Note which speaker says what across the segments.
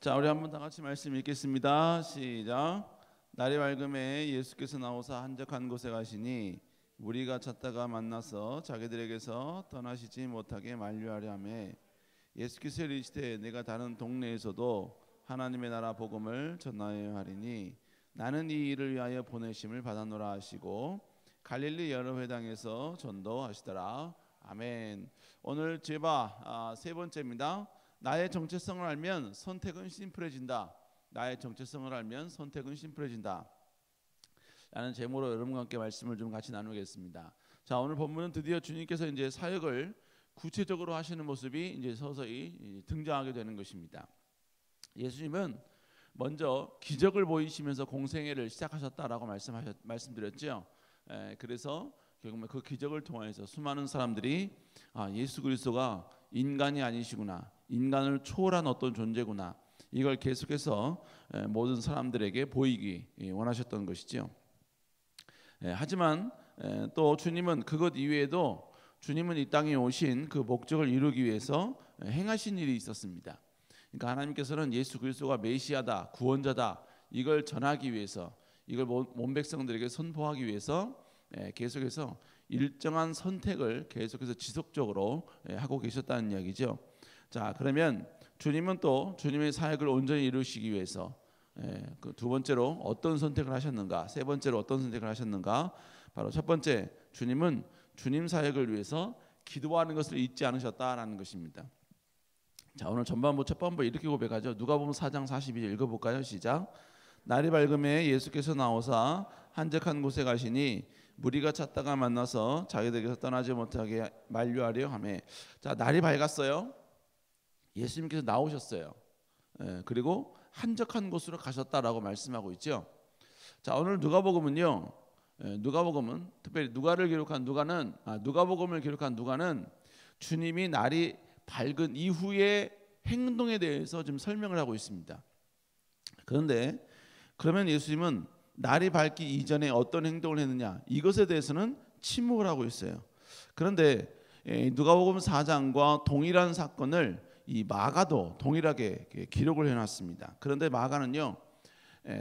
Speaker 1: 자, 우리 한번 다 같이 말씀 읽겠습니다. 시작. 날이 밝음에 예수께서 나오사 한적한 곳에 가시니 무리가 찾다가 만나서 자기들에게서 떠나시지 못하게 만류하려 하매 예수께서 이르시되 내가 다른 동네에서도 하나님의 나라 복음을 전하여야 하리니 나는 이 일을 위하여 보내심을 받았노라 하시고 갈릴리 여러 회당에서 전도하시더라. 아멘. 오늘 제바 세 번째입니다. 나의 정체성을 알면 선택은 심플해진다. 나의 정체성을 알면 선택은 심플해진다 라는 제목으로 여러분과 함께 말씀을 좀 같이 나누겠습니다. 자, 오늘 본문은 드디어 주님께서 이제 사역을 구체적으로 하시는 모습이 이제 서서히 등장하게 되는 것입니다. 예수님은 먼저 기적을 보이시면서 공생애를 시작하셨다라고 말씀드렸죠. 그래서 결국 그 기적을 통해서 수많은 사람들이 예수 그리스도가 인간이 아니시구나, 인간을 초월한 어떤 존재구나, 이걸 계속해서 모든 사람들에게 보이기 원하셨던 것이죠. 하지만 또 주님은 그것 이외에도 주님은 이 땅에 오신 그 목적을 이루기 위해서 행하신 일이 있었습니다. 그러니까 하나님께서는 예수 그리스도가 메시아다, 구원자다, 이걸 전하기 위해서, 이걸 온 백성들에게 선포하기 위해서 계속해서 일정한 선택을 계속해서 지속적으로 하고 계셨다는 이야기죠. 자, 그러면 주님은 또 주님의 사역을 온전히 이루시기 위해서 그 두 번째로 어떤 선택을 하셨는가, 세 번째로 어떤 선택을 하셨는가? 바로 첫 번째, 주님은 주님 사역을 위해서 기도하는 것을 잊지 않으셨다라는 것입니다. 자, 오늘 전반부 첫 번부 이렇게 고백하죠. 누가복음 4장 42절 읽어볼까요? 시작. 날이 밝음에 예수께서 나오사 한적한 곳에 가시니 무리가 찾다가 만나서 자기들에게서 떠나지 못하게 만류하려 하매. 자, 날이 밝았어요. 예수님께서 나오셨어요. 그리고 한적한 곳으로 가셨다라고 말씀하고 있죠. 자, 오늘 누가복음은요. 누가복음은 특별히 누가를 기록한 누가는 누가복음을 기록한 누가는 주님이 날이 밝은 이후의 행동에 대해서 좀 설명을 하고 있습니다. 그런데 그러면 예수님은 날이 밝기 이전에 어떤 행동을 했느냐, 이것에 대해서는 침묵을 하고 있어요. 그런데 누가복음 4장과 동일한 사건을 이 마가도 동일하게 기록을 해놨습니다. 그런데 마가는요,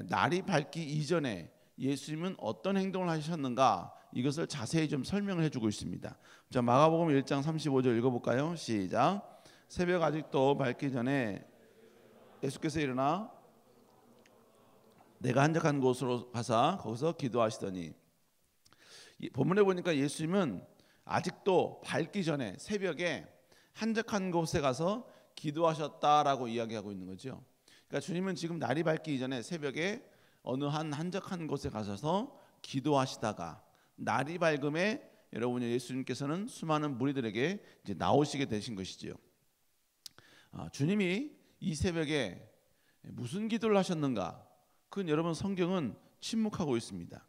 Speaker 1: 날이 밝기 이전에 예수님은 어떤 행동을 하셨는가, 이것을 자세히 좀 설명을 해주고 있습니다. 자, 마가복음 1장 35절 읽어볼까요? 시작. 새벽 아직도 밝기 전에 예수께서 일어나 내가 한적한 곳으로 가사 거기서 기도하시더니. 본문에 보니까 예수님은 아직도 밝기 전에 새벽에 한적한 곳에 가서 기도하셨다라고 이야기하고 있는 거죠. 그러니까 주님은 지금 날이 밝기 이전에 새벽에 어느 한적한 곳에 가셔서 기도하시다가 날이 밝음에 여러분 예수님께서는 수많은 무리들에게 이제 나오시게 되신 것이지요. 주님이 이 새벽에 무슨 기도를 하셨는가? 그건 여러분 성경은 침묵하고 있습니다.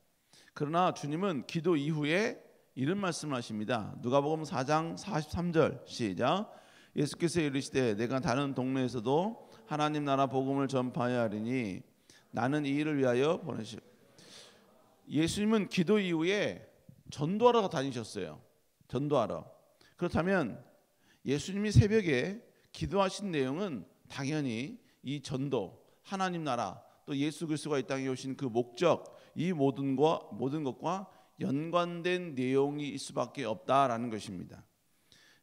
Speaker 1: 그러나 주님은 기도 이후에 이런 말씀을 하십니다. 누가복음 4장 43절 시작. 예수께서 이르시되 내가 다른 동네에서도 하나님 나라 복음을 전파해야 하리니 나는 이 일을 위하여 보내시. 예수님은 기도 이후에 전도하러 다니셨어요. 전도하러. 그렇다면 예수님이 새벽에 기도하신 내용은 당연히 이 전도, 하나님 나라, 또 예수 그리스도가 이 땅에 오신 그 목적, 이 모든 것과 연관된 내용이 있을 수밖에 없다라는 것입니다.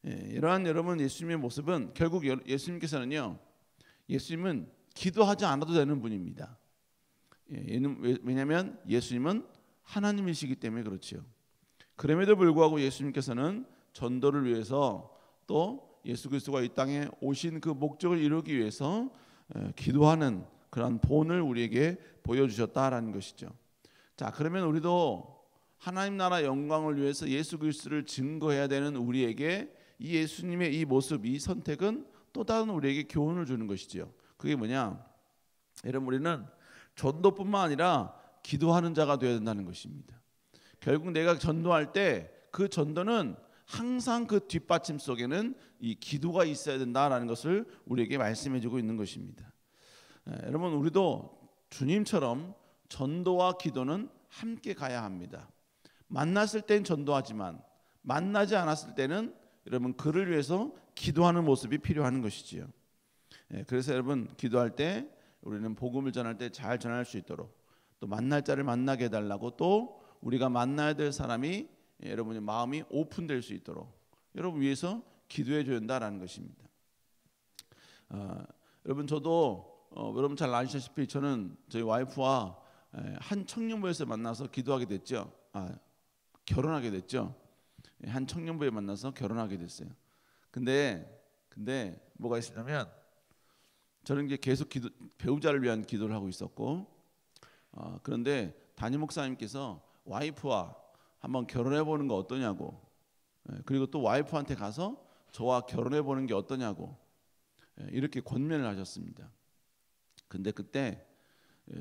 Speaker 1: 이러한 여러분 예수님의 모습은 결국 예수님께서는요, 예수님은 기도하지 않아도 되는 분입니다. 왜냐하면 예수님은 하나님이시기 때문에 그렇지요. 그럼에도 불구하고 예수님께서는 전도를 위해서 또 예수 그리스도가 이 땅에 오신 그 목적을 이루기 위해서 기도하는 그런 본을 우리에게 보여주셨다라는 것이죠. 자, 그러면 우리도 하나님 나라 영광을 위해서 예수 그리스도를 증거해야 되는 우리에게 이 예수님의 이 모습, 이 선택은 또 다른 우리에게 교훈을 주는 것이죠. 그게 뭐냐? 여러분, 우리는 전도뿐만 아니라 기도하는 자가 되어야 된다는 것입니다. 결국 내가 전도할 때 그 전도는 항상 그 뒷받침 속에는 이 기도가 있어야 된다라는 것을 우리에게 말씀해주고 있는 것입니다. 여러분, 우리도 주님처럼 전도와 기도는 함께 가야 합니다. 만났을 땐 전도하지만 만나지 않았을 때는 여러분 그를 위해서 기도하는 모습이 필요한 것이지요. 그래서 여러분 기도할 때 우리는 복음을 전할 때 잘 전할 수 있도록, 또 만날 자를 만나게 해달라고, 또 우리가 만나야 될 사람이 여러분의 마음이 오픈될 수 있도록 여러분 위해서 기도해 줘야 된다라는 것입니다. 여러분 저도 여러분 잘 아시다시피 저는 저희 와이프와 한 청년부에서 만나서 기도하게 됐죠. 결혼하게 됐죠. 한 청년부에 만나서 결혼하게 됐어요. 근데 뭐가 있었냐면 저는 이제 계속 배우자를 위한 기도를 하고 있었고, 그런데 담임 목사님께서 와이프와 한번 결혼해 보는 거 어떠냐고, 그리고 또 와이프한테 가서 저와 결혼해 보는 게 어떠냐고 이렇게 권면을 하셨습니다. 근데 그때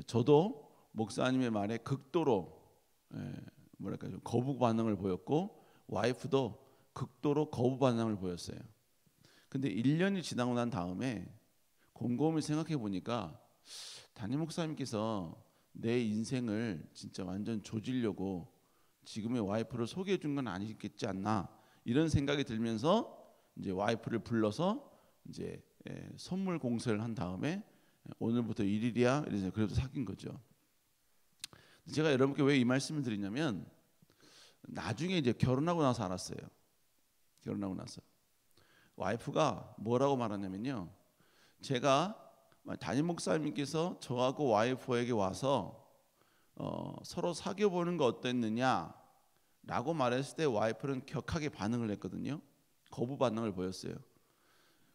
Speaker 1: 저도 목사님의 말에 극도로 뭐랄까 좀 거부 반응을 보였고, 와이프도 극도로 거부 반응을 보였어요. 근데 1년이 지나고 난 다음에 곰곰이 생각해 보니까 담임 목사님께서 내 인생을 진짜 완전 조지려고 지금의 와이프를 소개해 준 건 아니겠지 않나, 이런 생각이 들면서 이제 와이프를 불러서 이제 선물 공세를 한 다음에 오늘부터 1일이야 이래서 그래도 사귄 거죠. 제가 여러분께 왜 이 말씀을 드리냐면 나중에 이제 결혼하고 나서 알았어요. 결혼하고 나서 와이프가 뭐라고 말하냐면요, 제가 담임 목사님께서 저하고 와이프에게 와서 서로 사귀어 보는 거 어땠느냐라고 말했을 때 와이프는 격하게 반응을 했거든요. 거부 반응을 보였어요.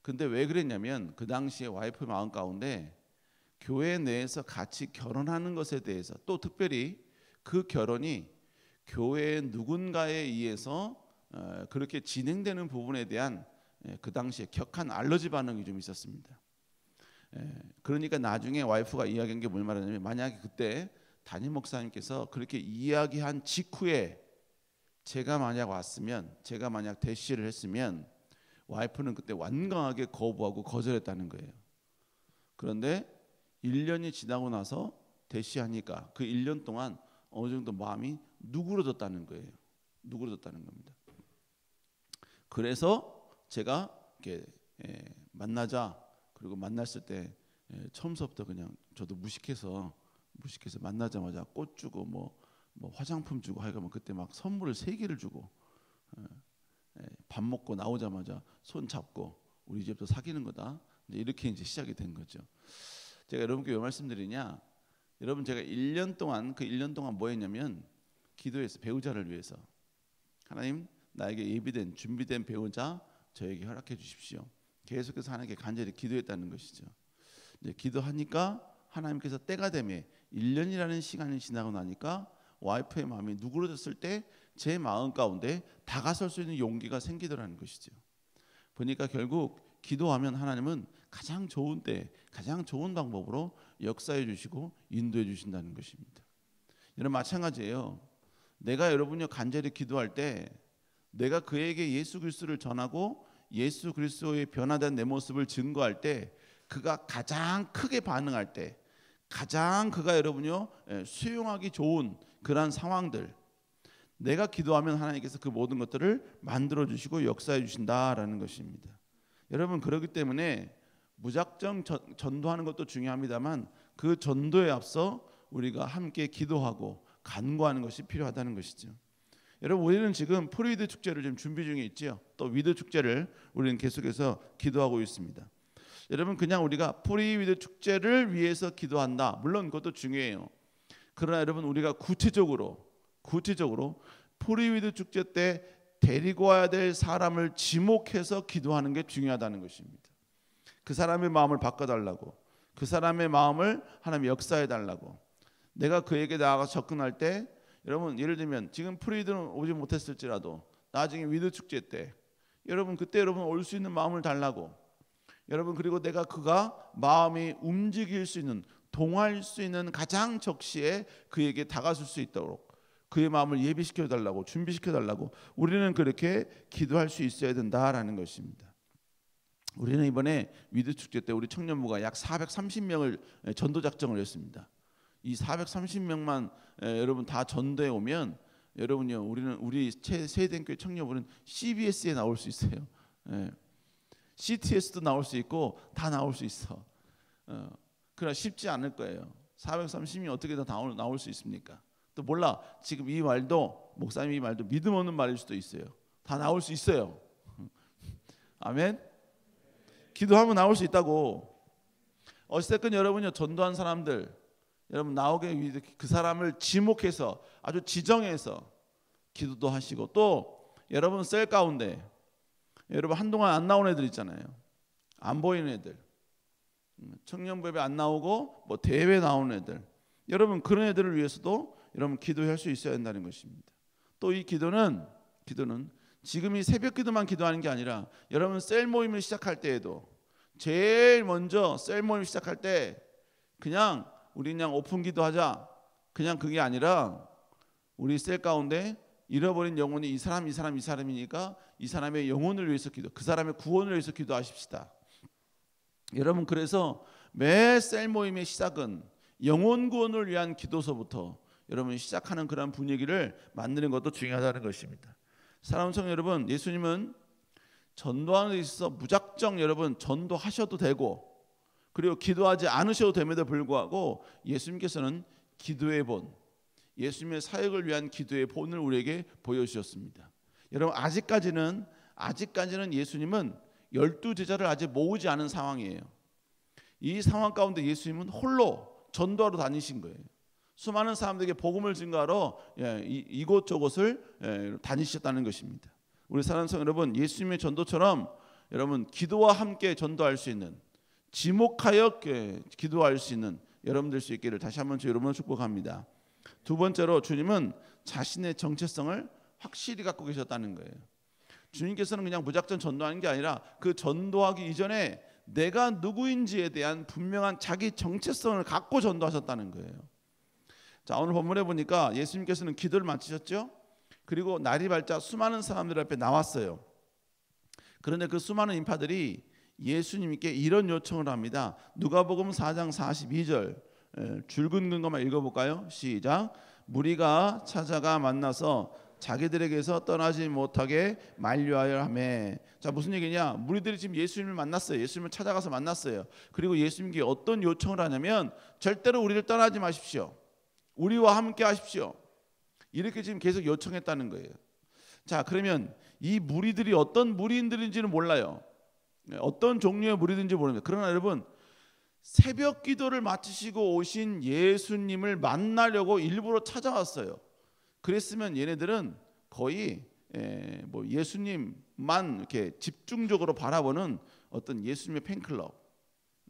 Speaker 1: 근데 왜 그랬냐면 그 당시에 와이프 마음 가운데 교회 내에서 같이 결혼하는 것에 대해서, 또 특별히 그 결혼이 교회의 누군가에 의해서 그렇게 진행되는 부분에 대한 그 당시에 격한 알러지 반응이 좀 있었습니다. 그러니까 나중에 와이프가 이야기한 게 뭘 말하냐면, 만약에 그때 담임 목사님께서 그렇게 이야기한 직후에 제가 만약 왔으면, 제가 만약 대시를 했으면 와이프는 그때 완강하게 거부하고 거절했다는 거예요. 그런데 1년이 지나고 나서 대시하니까 그 1년 동안 어느 정도 마음이 누그러졌다는 거예요. 누그러졌다는 겁니다. 그래서 제가 이렇게 만나자, 그리고 만났을 때 처음부터 그냥 저도 무식해서 만나자마자 꽃 주고 뭐 화장품 주고 하여간 그때 막 선물을 3개를 주고, 밥 먹고 나오자마자 손 잡고 우리 집도 사귀는 거다, 이렇게 이제 시작이 된 거죠. 제가 여러분께 왜 말씀드리냐, 여러분 제가 1년 동안 그 1년 동안 뭐 했냐면 기도해서 배우자를 위해서, 하나님 나에게 예비된 준비된 배우자 저에게 허락해 주십시오. 계속해서 하나님께 간절히 기도했다는 것이죠. 이제 기도하니까 하나님께서 때가 되매 1년이라는 시간이 지나고 나니까 와이프의 마음이 누그러졌을 때 제 마음 가운데 다가설 수 있는 용기가 생기더라는 것이죠. 보니까 결국 기도하면 하나님은 가장 좋은 때, 가장 좋은 방법으로 역사해 주시고 인도해 주신다는 것입니다. 여러분 마찬가지예요. 내가 여러분이 간절히 기도할 때, 내가 그에게 예수 그리스도를 전하고 예수 그리스도의 변화된 내 모습을 증거할 때, 그가 가장 크게 반응할 때, 가장 그가 여러분요 수용하기 좋은 그러한 상황들, 내가 기도하면 하나님께서 그 모든 것들을 만들어 주시고 역사해 주신다라는 것입니다. 여러분 그렇기 때문에 무작정 전도하는 것도 중요합니다만 그 전도에 앞서 우리가 함께 기도하고 간구하는 것이 필요하다는 것이죠. 여러분 우리는 지금 프리위드 축제를 지금 준비 중에 있지요. 또 위드 축제를 우리는 계속해서 기도하고 있습니다. 여러분 그냥 우리가 프리위드 축제를 위해서 기도한다, 물론 그것도 중요해요. 그러나 여러분 우리가 구체적으로 프리위드 축제 때 데리고 와야 될 사람을 지목해서 기도하는 게 중요하다는 것입니다. 그 사람의 마음을 바꿔달라고, 그 사람의 마음을 하나님 역사해 달라고. 내가 그에게 나아가서 접근할 때, 여러분 예를 들면 지금 프리위드는 오지 못했을지라도 나중에 위드 축제 때 여러분 그때 여러분 올 수 있는 마음을 달라고, 여러분 그리고 내가 그가 마음이 움직일 수 있는, 동할 수 있는 가장 적시에 그에게 다가설 수 있도록 그의 마음을 예비시켜 달라고, 준비시켜 달라고 우리는 그렇게 기도할 수 있어야 된다라는 것입니다. 우리는 이번에 위드 축제 때 우리 청년부가 약 430명을 전도 작정을 했습니다. 이 430명만 여러분 다 전도해 오면 여러분요 우리 세대교회 청년부는 CBS에 나올 수 있어요. CTS도 나올 수 있고 다 나올 수 있어. 그러나 쉽지 않을 거예요. 430이 어떻게 다 나올 수 있습니까? 또 몰라. 지금 이 말도 목사님 이 말도 믿음 없는 말일 수도 있어요. 다 나올 수 있어요. 아멘. 기도하면 나올 수 있다고. 어쨌든 여러분요, 전도한 사람들 여러분 나오게 위해 그 사람을 지목해서 아주 지정해서 기도도 하시고, 또 여러분 셀 가운데 여러분 한동안 안 나온 애들 있잖아요. 안 보이는 애들, 청년부에 안 나오고 뭐 대회 나온 애들, 여러분 그런 애들을 위해서도 여러분 기도할 수 있어야 한다는 것입니다. 또 이 기도는 지금 이 새벽 기도만 기도하는 게 아니라 여러분 셀 모임을 시작할 때에도 제일 먼저 셀 모임 시작할 때 그냥 우리 그냥 오픈 기도하자, 그냥 그게 아니라 우리 셀 가운데 잃어버린 영혼이 이 사람이니까 이 사람의 영혼을 위해서 그 사람의 구원을 위해서 기도하십시다. 여러분 그래서 매 셀 모임의 시작은 영혼 구원을 위한 기도서부터 여러분 시작하는 그런 분위기를 만드는 것도 중요하다는 것입니다. 사랑하는 성도 여러분, 예수님은 전도하는 데 있어서 무작정 여러분 전도하셔도 되고, 그리고 기도하지 않으셔도 됨에도 불구하고 예수님께서는 기도의 본, 예수님의 사역을 위한 기도의 본을 우리에게 보여주셨습니다. 여러분 아직까지는 예수님은 12제자를 아직 모으지 않은 상황이에요. 이 상황 가운데 예수님은 홀로 전도하러 다니신 거예요. 수많은 사람들에게 복음을 증거하러 이곳저곳을 다니셨다는 것입니다. 우리 사랑하는 성도 여러분, 예수님의 전도처럼 여러분 기도와 함께 전도할 수 있는, 지목하여 기도할 수 있는 여러분 될 수 있기를 다시 한번 여러분을 축복합니다. 두 번째로 주님은 자신의 정체성을 확실히 갖고 계셨다는 거예요. 주님께서는 그냥 무작정 전도하는 게 아니라 그 전도하기 이전에 내가 누구인지에 대한 분명한 자기 정체성을 갖고 전도하셨다는 거예요. 자, 오늘 본문에 보니까 예수님께서는 기도를 마치셨죠. 그리고 날이 밝자 수많은 사람들 앞에 나왔어요. 그런데 그 수많은 인파들이 예수님께 이런 요청을 합니다. 누가복음 4장 42절 줄 긋는 것만 읽어볼까요? 시작. 무리가 찾아가 만나서 자기들에게서 떠나지 못하게 만류하여 하매. 자, 무슨 얘기냐? 무리들이 지금 예수님을 만났어요. 예수님을 찾아가서 만났어요. 그리고 예수님께 어떤 요청을 하냐면 절대로 우리를 떠나지 마십시오. 우리와 함께 하십시오. 이렇게 지금 계속 요청했다는 거예요. 자, 그러면 이 무리들이 어떤 무리인들인지는 몰라요. 어떤 종류의 무리든지 모릅니다. 그러나 여러분 새벽 기도를 마치시고 오신 예수님을 만나려고 일부러 찾아왔어요. 그랬으면 얘네들은 거의 뭐 예수님만 이렇게 집중적으로 바라보는 어떤 예수님의 팬클럽,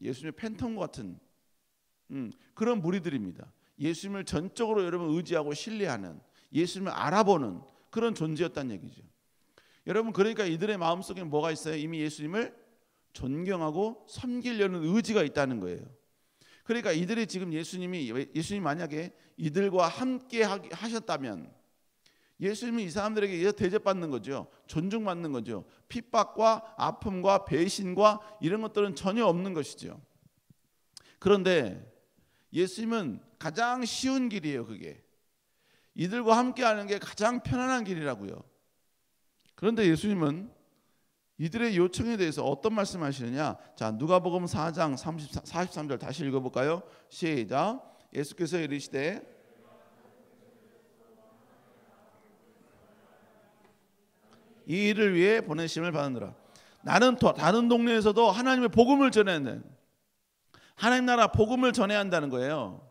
Speaker 1: 예수님의 팬텀 같은 그런 무리들입니다. 예수님을 전적으로 여러분 의지하고 신뢰하는, 예수님을 알아보는 그런 존재였다는 얘기죠. 여러분 그러니까 이들의 마음속에 뭐가 있어요? 이미 예수님을 존경하고 섬기려는 의지가 있다는 거예요. 그러니까 이들이 지금 예수님 만약에 이들과 함께 하셨다면 예수님은 이 사람들에게 대접받는 거죠. 존중받는 거죠. 핍박과 아픔과 배신과 이런 것들은 전혀 없는 것이죠. 그런데 예수님은 가장 쉬운 길이에요. 그게 이들과 함께 하는 게 가장 편안한 길이라고요. 그런데 예수님은 이들의 요청에 대해서 어떤 말씀하시느냐? 자, 누가복음 4장 43절 다시 읽어볼까요? 시작. 예수께서 이르시되 이 일을 위해 보내심을 받느라. 나는 다른 동네에서도 하나님의 복음을 전해야 한다는, 하나님 나라 복음을 전해야 한다는 거예요.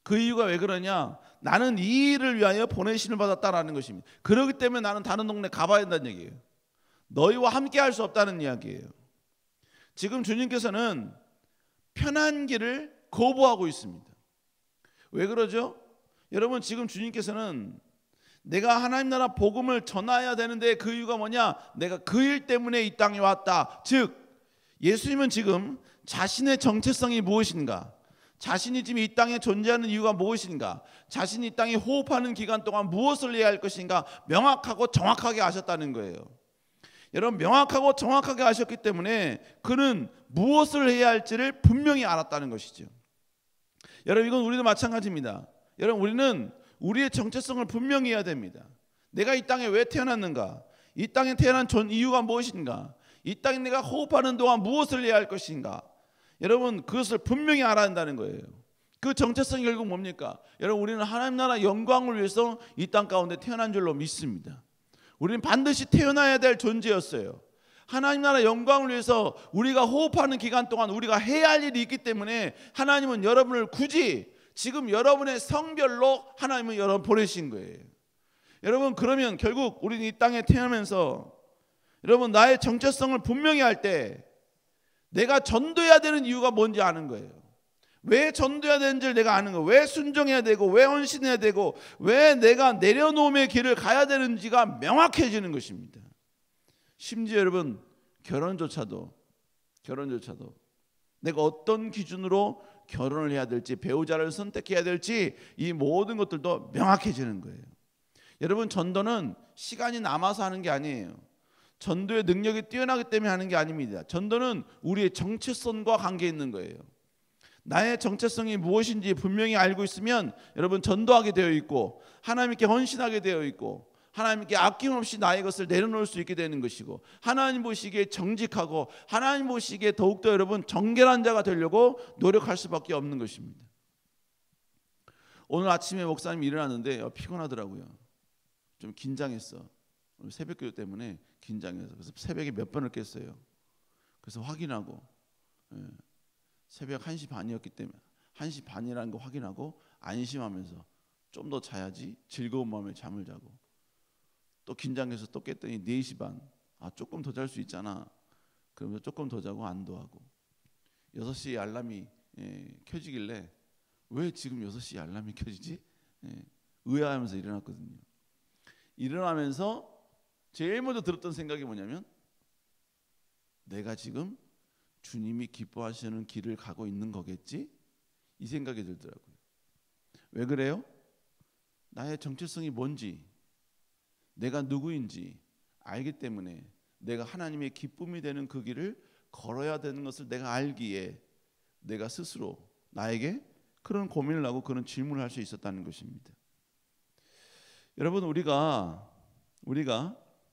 Speaker 1: 그 이유가 왜 그러냐? 나는 이 일을 위하여 보내심을 받았다라는 것입니다. 그렇기 때문에 나는 다른 동네 가봐야 한다는 얘기예요. 너희와 함께 할 수 없다는 이야기예요. 지금 주님께서는 편한 길을 거부하고 있습니다. 왜 그러죠? 여러분 지금 주님께서는 내가 하나님 나라 복음을 전해야 되는데 그 이유가 뭐냐? 내가 그 일 때문에 이 땅에 왔다. 즉 예수님은 지금 자신의 정체성이 무엇인가? 자신이 지금 이 땅에 존재하는 이유가 무엇인가? 자신이 이 땅에 호흡하는 기간 동안 무엇을 해야 할 것인가? 명확하고 정확하게 아셨다는 거예요. 여러분 명확하고 정확하게 아셨기 때문에 그는 무엇을 해야 할지를 분명히 알았다는 것이죠. 여러분 이건 우리도 마찬가지입니다. 여러분 우리는 우리의 정체성을 분명히 해야 됩니다. 내가 이 땅에 왜 태어났는가? 이 땅에 태어난 전 이유가 무엇인가? 이 땅에 내가 호흡하는 동안 무엇을 해야 할 것인가? 여러분 그것을 분명히 알아야 한다는 거예요. 그 정체성이 결국 뭡니까? 여러분 우리는 하나님 나라 영광을 위해서 이 땅 가운데 태어난 줄로 믿습니다. 우리는 반드시 태어나야 될 존재였어요. 하나님 나라 영광을 위해서 우리가 호흡하는 기간 동안 우리가 해야 할 일이 있기 때문에 하나님은 여러분을 굳이 지금 여러분의 성별로 하나님은 여러분 보내신 거예요. 여러분 그러면 결국 우리는 이 땅에 태어나면서 여러분 나의 정체성을 분명히 할 때 내가 전도해야 되는 이유가 뭔지 아는 거예요. 왜 전도해야 되는지를 내가 아는 거예요. 왜 순종해야 되고 왜 헌신해야 되고 왜 내가 내려놓음의 길을 가야 되는지가 명확해지는 것입니다. 심지어 여러분 결혼조차도 내가 어떤 기준으로 결혼을 해야 될지 배우자를 선택해야 될지 이 모든 것들도 명확해지는 거예요. 여러분 전도는 시간이 남아서 하는 게 아니에요. 전도의 능력이 뛰어나기 때문에 하는 게 아닙니다. 전도는 우리의 정체성과 관계 있는 거예요. 나의 정체성이 무엇인지 분명히 알고 있으면 여러분 전도하게 되어 있고 하나님께 헌신하게 되어 있고 하나님께 아낌없이 나의 것을 내려놓을 수 있게 되는 것이고 하나님 보시기에 정직하고 하나님 보시기에 더욱더 여러분 정결한 자가 되려고 노력할 수밖에 없는 것입니다. 오늘 아침에 목사님이 일어났는데 피곤하더라고요. 좀 긴장했어. 오늘 새벽기도 때문에 긴장해서 그래서 새벽에 몇 번을 깼어요. 그래서 확인하고 새벽 1시 반이었기 때문에 1시 반이라는 거 확인하고 안심하면서 좀 더 자야지 즐거운 마음에 잠을 자고 또 긴장해서 또 깼더니 4시 반 조금 더 잘 수 있잖아. 그러면서 조금 더 자고 안도하고 6시에 알람이 켜지길래 왜 지금 6시에 알람이 켜지지? 의아하면서 일어났거든요. 일어나면서 제일 먼저 들었던 생각이 뭐냐면 내가 지금 주님이 기뻐하시는 길을 가고 있는 거겠지? 이 생각이 들더라고요. 왜 그래요? 나의 정체성이 뭔지 내가 누구인지 알기 때문에 내가 하나님의 기쁨이 되는 그 길을 걸어야 되는 것을 내가 알기에 내가 스스로 나에게 그런 고민을 하고 그런 질문을 할 수 있었다는 것입니다. 여러분 우리가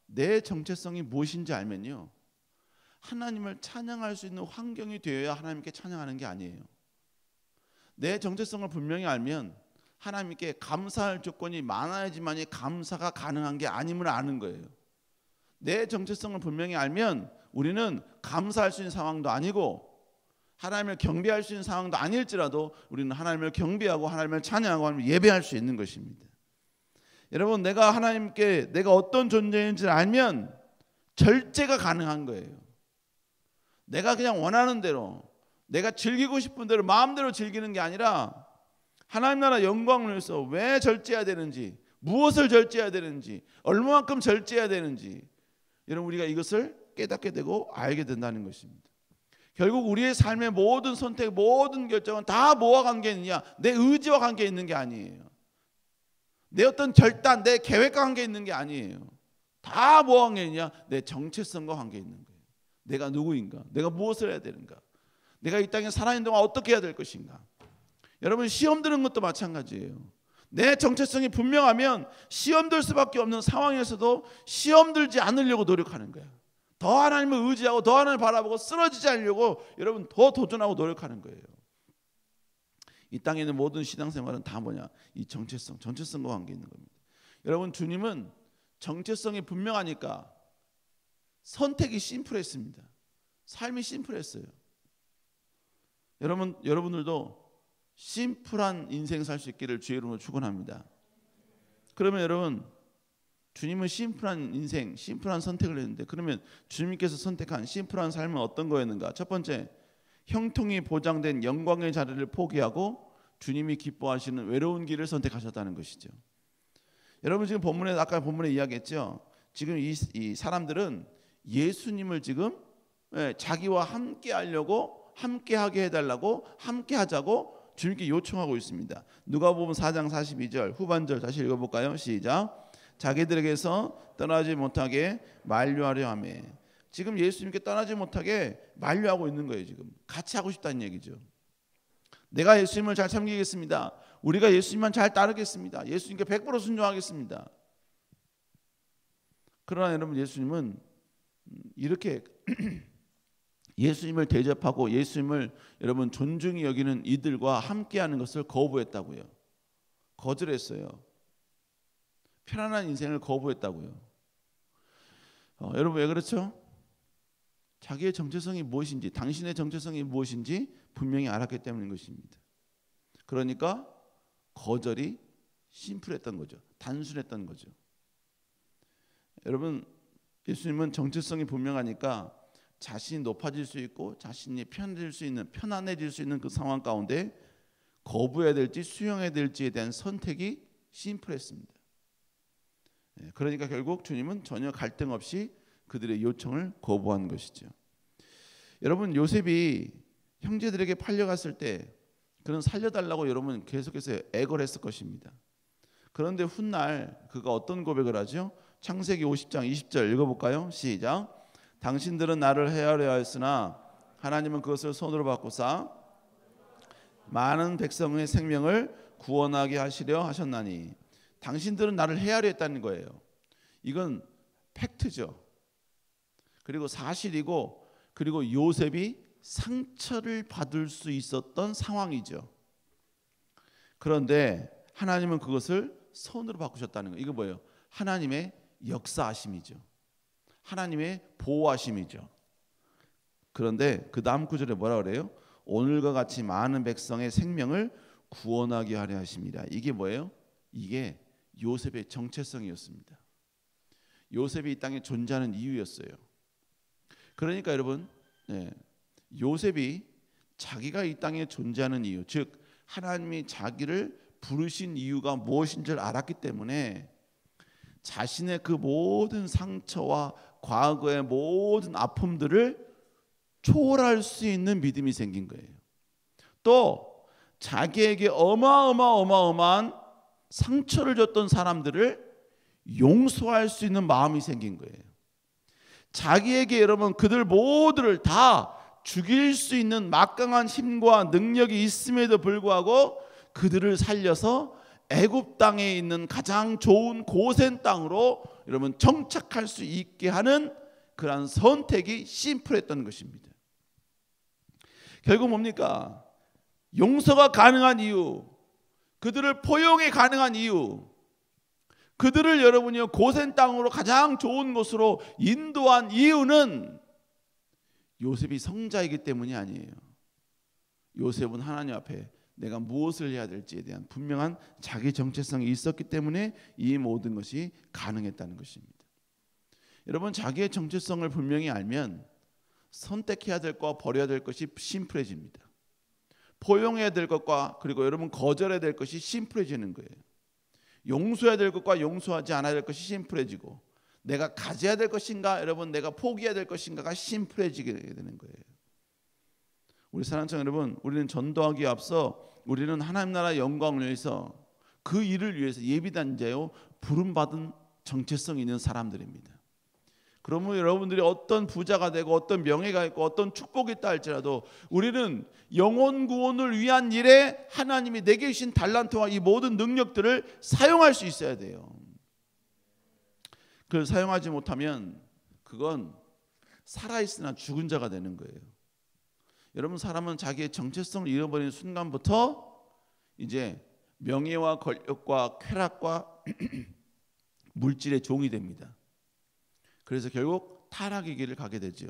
Speaker 1: 내 정체성이 무엇인지 알면요 하나님을 찬양할 수 있는 환경이 되어야 하나님께 찬양하는 게 아니에요. 내 정체성을 분명히 알면 하나님께 감사할 조건이 많아야지만이 감사가 가능한 게 아님을 아는 거예요. 내 정체성을 분명히 알면 우리는 감사할 수 있는 상황도 아니고 하나님을 경배할 수 있는 상황도 아닐지라도 우리는 하나님을 경배하고 하나님을 찬양하고 하나님을 예배할 수 있는 것입니다. 여러분 내가 하나님께 내가 어떤 존재인지 알면 절제가 가능한 거예요. 내가 그냥 원하는 대로 내가 즐기고 싶은 대로 마음대로 즐기는 게 아니라 하나님 나라 영광을 위해서 왜 절제해야 되는지 무엇을 절제해야 되는지 얼마만큼 절제해야 되는지 여러분 우리가 이것을 깨닫게 되고 알게 된다는 것입니다. 결국 우리의 삶의 모든 선택 모든 결정은 다 뭐와 관계 있느냐 내 의지와 관계 있는 게 아니에요. 내 어떤 결단 내 계획과 관계 있는 게 아니에요. 다 뭐와 관계 있느냐 내 정체성과 관계 있는 거예요. 내가 누구인가 내가 무엇을 해야 되는가 내가 이 땅에 살아있는 동안 어떻게 해야 될 것인가. 여러분 시험 드는 것도 마찬가지예요. 내 정체성이 분명하면 시험 들 수밖에 없는 상황에서도 시험 들지 않으려고 노력하는 거야. 더 하나님을 의지하고 더 하나님을 바라보고 쓰러지지 않으려고 여러분 더 도전하고 노력하는 거예요. 이 땅에 있는 모든 신앙생활은 다 뭐냐 이 정체성과 관계 있는 겁니다. 여러분 주님은 정체성이 분명하니까 선택이 심플했습니다. 삶이 심플했어요. 여러분들도 심플한 인생 살 수 있기를 주의 이름으로 축원합니다. 그러면 여러분 주님은 심플한 인생, 심플한 선택을 했는데 그러면 주님께서 선택한 심플한 삶은 어떤 거였는가? 첫 번째, 형통이 보장된 영광의 자리를 포기하고 주님이 기뻐하시는 외로운 길을 선택하셨다는 것이죠. 여러분 지금 본문에 아까 본문에 이야기했죠. 지금 이 사람들은 예수님을 지금 자기와 함께 하려고 함께 하게 해달라고 함께 하자고 주님께 요청하고 있습니다. 누가복음 4장 42절 후반절 다시 읽어볼까요? 시작. 자기들에게서 떠나지 못하게 만류하려 하매. 지금 예수님께 떠나지 못하게 만류하고 있는 거예요. 지금 같이 하고 싶다는 얘기죠. 내가 예수님을 잘 섬기겠습니다. 우리가 예수님만 잘 따르겠습니다. 예수님께 100% 순종하겠습니다. 그러나 여러분 예수님은 이렇게 예수님을 대접하고 예수님을 여러분 존중히 여기는 이들과 함께하는 것을 거부했다고요. 거절했어요. 편안한 인생을 거부했다고요. 여러분 왜 그렇죠? 자기의 정체성이 무엇인지, 당신의 정체성이 무엇인지 분명히 알았기 때문인 것입니다. 그러니까 거절이 심플했던 거죠. 단순했던 거죠. 여러분 예수님은 정체성이 분명하니까 자신이 높아질 수 있고 자신이 편안해질 수 있는 그 상황 가운데 거부해야 될지 수용해야 될지에 대한 선택이 심플했습니다. 그러니까 결국 주님은 전혀 갈등 없이 그들의 요청을 거부한 것이죠. 여러분 요셉이 형제들에게 팔려갔을 때 그는 살려달라고 여러분 계속해서 애걸 했을 것입니다. 그런데 훗날 그가 어떤 고백을 하죠? 창세기 50장 20절 읽어볼까요? 시작. 당신들은 나를 헤아려 하였으나 하나님은 그것을 손으로 바꾸사 많은 백성의 생명을 구원하게 하시려 하셨나니. 당신들은 나를 헤아려 했다는 거예요. 이건 팩트죠. 그리고 사실이고, 그리고 요셉이 상처를 받을 수 있었던 상황이죠. 그런데 하나님은 그것을 손으로 바꾸셨다는 거예요. 이거 뭐예요? 하나님의 역사하심이죠. 하나님의 보호하심이죠. 그런데 그 다음 구절에 뭐라 그래요? 오늘과 같이 많은 백성의 생명을 구원하게 하려 하십니다. 이게 뭐예요? 이게 요셉의 정체성이었습니다. 요셉이 이 땅에 존재하는 이유였어요. 그러니까 여러분, 요셉이 자기가 이 땅에 존재하는 이유, 즉 하나님이 자기를 부르신 이유가 무엇인 줄 알았기 때문에 자신의 그 모든 상처와 과거의 모든 아픔들을 초월할 수 있는 믿음이 생긴 거예요. 또 자기에게 어마어마한 상처를 줬던 사람들을 용서할 수 있는 마음이 생긴 거예요. 자기에게 여러분 그들 모두를 다 죽일 수 있는 막강한 힘과 능력이 있음에도 불구하고 그들을 살려서 애굽 땅에 있는 가장 좋은 고센 땅으로 여러분 정착할 수 있게 하는 그러한 선택이 심플했던 것입니다. 결국 뭡니까? 용서가 가능한 이유, 그들을 포용이 가능한 이유, 그들을 여러분이 고센 땅으로 가장 좋은 곳으로 인도한 이유는 요셉이 성자이기 때문이 아니에요. 요셉은 하나님 앞에 내가 무엇을 해야 될지에 대한 분명한 자기 정체성이 있었기 때문에 이 모든 것이 가능했다는 것입니다. 여러분 자기의 정체성을 분명히 알면 선택해야 될 것과 버려야 될 것이 심플해집니다. 포용해야 될 것과 그리고 여러분 거절해야 될 것이 심플해지는 거예요. 용서해야 될 것과 용서하지 않아야 될 것이 심플해지고, 내가 가져야 될 것인가 여러분 내가 포기해야 될 것인가가 심플해지게 되는 거예요. 우리 사랑하는 여러분, 우리는 전도하기에 앞서 우리는 하나님 나라의 영광을 위해서 그 일을 위해서 예비된 자요 부름받은 정체성이 있는 사람들입니다. 그러면 여러분들이 어떤 부자가 되고 어떤 명예가 있고 어떤 축복이 있다 할지라도 우리는 영혼 구원을 위한 일에 하나님이 내게 주신 달란트와 이 모든 능력들을 사용할 수 있어야 돼요. 그걸 사용하지 못하면 그건 살아있으나 죽은 자가 되는 거예요. 여러분 사람은 자기의 정체성을 잃어버리는 순간부터 이제 명예와 권력과 쾌락과 물질의 종이 됩니다. 그래서 결국 타락의 길을 가게 되죠.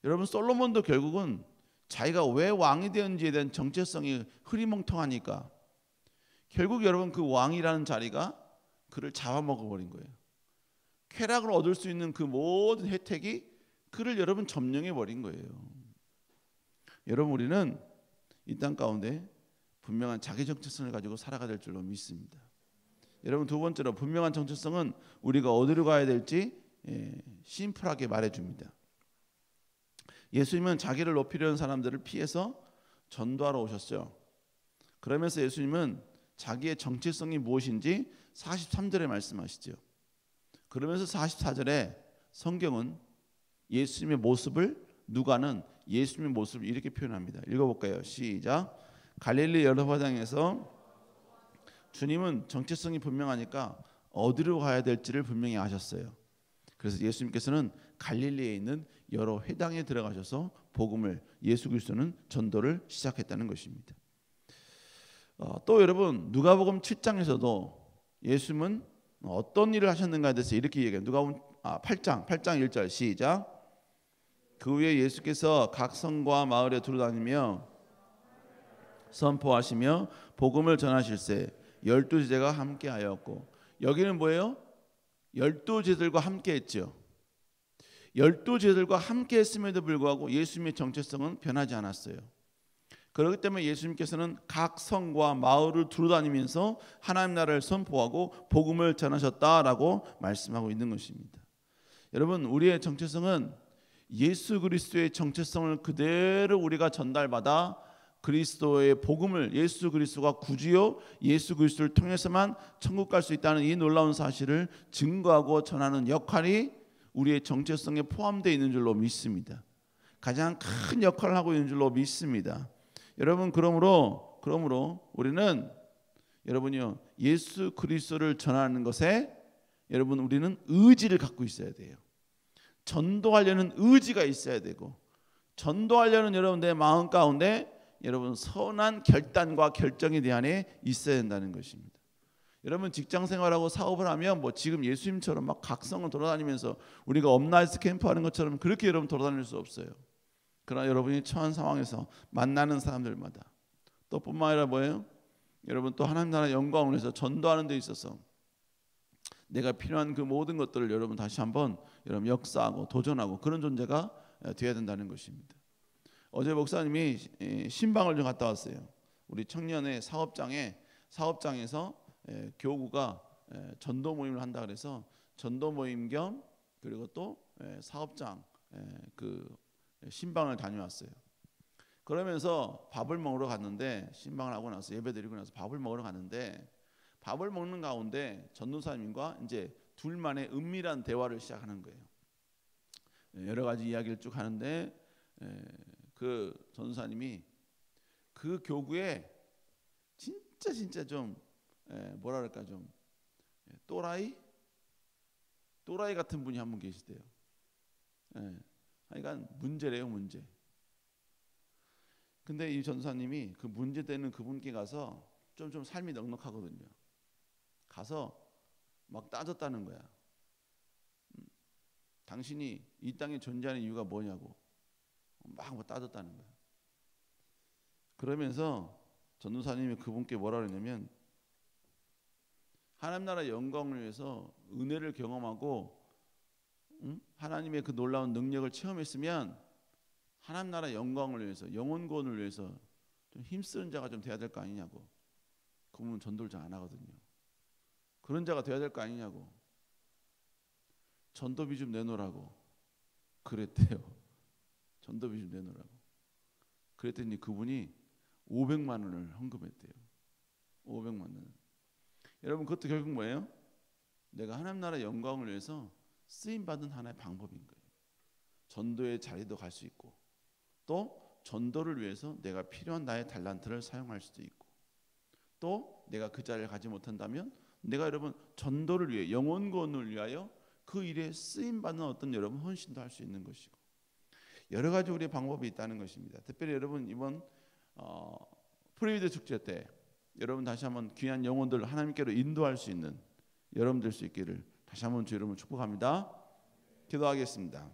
Speaker 1: 여러분 솔로몬도 결국은 자기가 왜 왕이 되었는지에 대한 정체성이 흐리멍텅하니까 결국 여러분 그 왕이라는 자리가 그를 잡아먹어버린 거예요. 쾌락을 얻을 수 있는 그 모든 혜택이 그를 여러분 점령해버린 거예요. 여러분 우리는 이 땅 가운데 분명한 자기 정체성을 가지고 살아가야 될 줄로 믿습니다. 여러분 두 번째로 분명한 정체성은 우리가 어디로 가야 될지 심플하게 말해줍니다. 예수님은 자기를 높이려는 사람들을 피해서 전도하러 오셨어요. 그러면서 예수님은 자기의 정체성이 무엇인지 43절에 말씀하시죠. 그러면서 44절에 성경은 예수님의 모습을, 누가는 예수님의 모습을 이렇게 표현합니다. 읽어볼까요? 시작. 갈릴리 여러 화당에서 주님은 정체성이 분명하니까 어디로 가야 될지를 분명히 아셨어요. 그래서 예수님께서는 갈릴리에 있는 여러 회당에 들어가셔서 복음을 예수 그리스도는 전도를 시작했다는 것입니다. 또 여러분 누가복음 7장에서도 예수님은 어떤 일을 하셨는가에 대해서 이렇게 얘기해요. 누가복음 8장 1절 시작. 그 후에 예수께서 각 성과 마을에 두루다니며 선포하시며 복음을 전하실세 12제자가 함께하였고, 여기는 뭐예요? 12제자들과 함께했죠. 12제자들과 함께했음에도 불구하고 예수님의 정체성은 변하지 않았어요. 그렇기 때문에 예수님께서는 각 성과 마을을 두루다니면서 하나님 나라를 선포하고 복음을 전하셨다라고 말씀하고 있는 것입니다. 여러분, 우리의 정체성은 예수 그리스도의 정체성을 그대로 우리가 전달받아 그리스도의 복음을, 예수 그리스도가 구주요 예수 그리스도를 통해서만 천국 갈 수 있다는 이 놀라운 사실을 증거하고 전하는 역할이 우리의 정체성에 포함되어 있는 줄로 믿습니다. 가장 큰 역할을 하고 있는 줄로 믿습니다. 여러분, 그러므로 우리는 여러분이요 예수 그리스도를 전하는 것에 여러분 우리는 의지를 갖고 있어야 돼요. 전도하려는 의지가 있어야 되고, 전도하려는 여러분 내 마음 가운데 여러분 선한 결단과 결정이 내 안에 있어야 된다는 것입니다. 여러분 직장 생활하고 사업을 하면 뭐 지금 예수님처럼 막 각성을 돌아다니면서 우리가 업나이트 캠프 하는 것처럼 그렇게 여러분 돌아다닐 수 없어요. 그러나 여러분이 처한 상황에서 만나는 사람들마다 또 뿐만 아니라 뭐예요? 여러분 또 하나님 나라 영광을 위해서 전도하는 데 있어서 내가 필요한 그 모든 것들을 여러분 다시 한번 여러분 역사하고 도전하고 그런 존재가 되어야 된다는 것입니다. 어제 목사님이 신방을 좀 갔다 왔어요. 우리 청년의 사업장에서 교구가 전도 모임을 한다 그래서 전도 모임 겸 그리고 또 사업장 그 신방을 다녀왔어요. 그러면서 밥을 먹으러 갔는데, 신방을 하고 나서 예배 드리고 나서 밥을 먹으러 갔는데, 밥을 먹는 가운데 전도사님과 이제 둘만의 은밀한 대화를 시작하는 거예요. 여러 가지 이야기를 쭉 하는데 그 전도사님이 그 교구에 진짜 좀 뭐라 그럴까 좀 또라이 같은 분이 한 분 계시대요. 그러니까 문제래요, 문제. 근데 이 전도사님이 그 문제되는 그분께 가서 좀 삶이 넉넉하거든요. 가서 막 따졌다는 거야. 당신이 이 땅에 존재하는 이유가 뭐냐고 막 따졌다는 거야. 그러면서 전도사님이 그분께 뭐라 그러냐면, 하나님 나라 영광을 위해서 은혜를 경험하고 하나님의 그 놀라운 능력을 체험했으면 하나님 나라 영광을 위해서, 영혼 구원을 위해서 좀 힘쓰는 자가 좀 돼야 될 거 아니냐고. 그분은 전도를 잘 안 하거든요. 그런 자가 돼야 될 거 아니냐고. 전도비 좀 내놓으라고 그랬대요. 전도비 좀 내놓으라고. 그랬더니 그분이 500만 원을 헌금했대요. 500만 원. 여러분, 그것도 결국 뭐예요? 내가 하나님 나라 영광을 위해서 쓰임받은 하나의 방법인 거예요. 전도의 자리도 갈 수 있고, 또 전도를 위해서 내가 필요한 나의 달란트를 사용할 수도 있고, 또 내가 그 자리를 가지 못한다면 내가 여러분 전도를 위해, 영혼 구원을 위하여 그 일에 쓰임받는 어떤 여러분 헌신도 할 수 있는 것이고, 여러 가지 우리의 방법이 있다는 것입니다. 특별히 여러분 이번 프리위드 축제 때 여러분 다시 한번 귀한 영혼들 하나님께로 인도할 수 있는 여러분 될 수 있기를 다시 한번 주 이름으로 축복합니다. 기도하겠습니다.